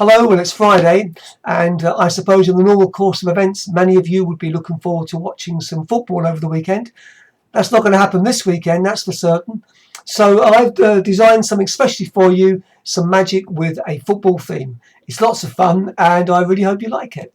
Hello, well, it's Friday, and I suppose in the normal course of events, many of you would be looking forward to watching some football over the weekend. That's not going to happen this weekend, that's for certain. So I've designed something specially for you, some magic with a football theme. It's lots of fun, and I really hope you like it.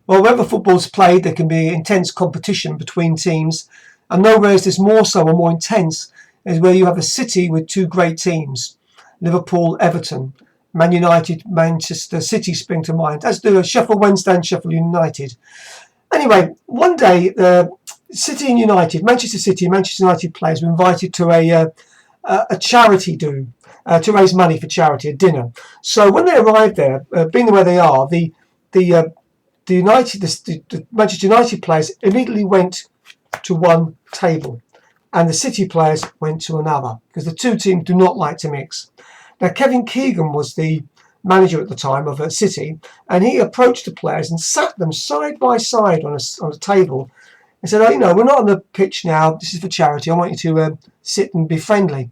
Well, wherever football's played, there can be intense competition between teams, and nowhere is this more so or more intense is where you have a city with two great teams, Liverpool, Everton. Man United, Manchester City spring to mind, as do Sheffield Wednesday and Sheffield United. Anyway, one day, City and United, Manchester City and Manchester United players were invited to a charity do to raise money for charity, a dinner. So when they arrived there, being where they are, the Manchester United players immediately went to one table, and the City players went to another, because the two teams do not like to mix. Now, Kevin Keegan was the manager at the time of City, and he approached the players and sat them side by side on a table and said, we're not on the pitch now, this is for charity, I want you to sit and be friendly.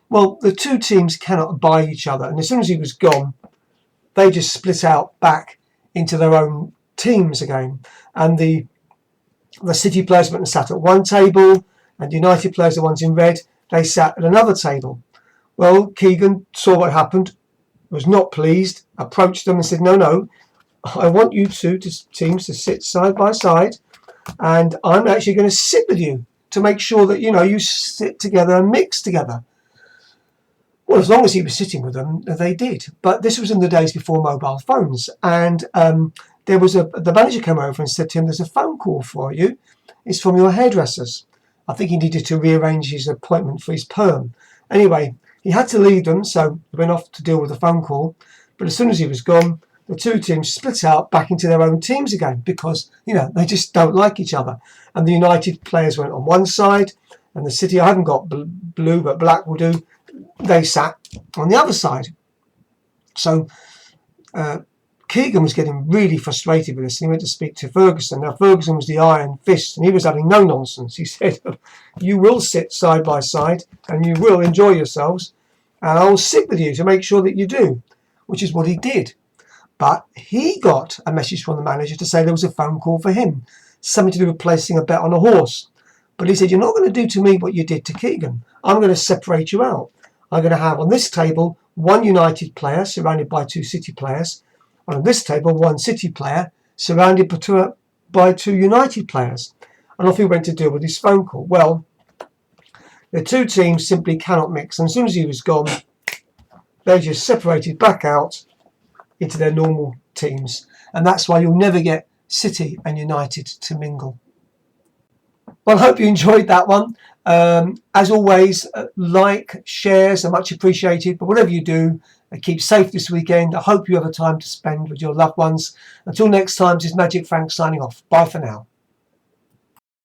Well, the two teams cannot abide each other, and as soon as he was gone, they just split out back into their own teams again. And the City players went and sat at one table, and the United players, the ones in red, they sat at another table. Well, Keegan saw what happened, was not pleased, approached them and said, no, I want you two teams to sit side by side, and I'm actually going to sit with you to make sure that, you sit together and mix together. Well, as long as he was sitting with them, they did. But this was in the days before mobile phones, and the manager came over and said to him, there's a phone call for you. It's from your hairdressers. I think he needed to rearrange his appointment for his perm. Anyway, he had to leave them, so he went off to deal with the phone call. But as soon as he was gone, the two teams split out back into their own teams again because, they just don't like each other. And the United players went on one side, and the City, I haven't got blue, but black will do, they sat on the other side. So Keegan was getting really frustrated with this, and he went to speak to Ferguson. Now, Ferguson was the iron fist, and he was having no nonsense. He said, you will sit side by side, and you will enjoy yourselves, and I will sit with you to make sure that you do, which is what he did. But he got a message from the manager to say there was a phone call for him, something to do with placing a bet on a horse. But he said, you're not going to do to me what you did to Keegan. I'm going to separate you out. I'm going to have on this table one United player surrounded by two City players, and on this table one City player surrounded by two United players. And off he went to deal with his phone call. Well, the two teams simply cannot mix, and as soon as he was gone, they just separated back out into their normal teams. And that's why you'll never get City and United to mingle. Well, I hope you enjoyed that one. As always, like, shares are much appreciated. But whatever you do, keep safe this weekend. I hope you have a time to spend with your loved ones. Until next time, this is Magic Frank signing off. Bye for now.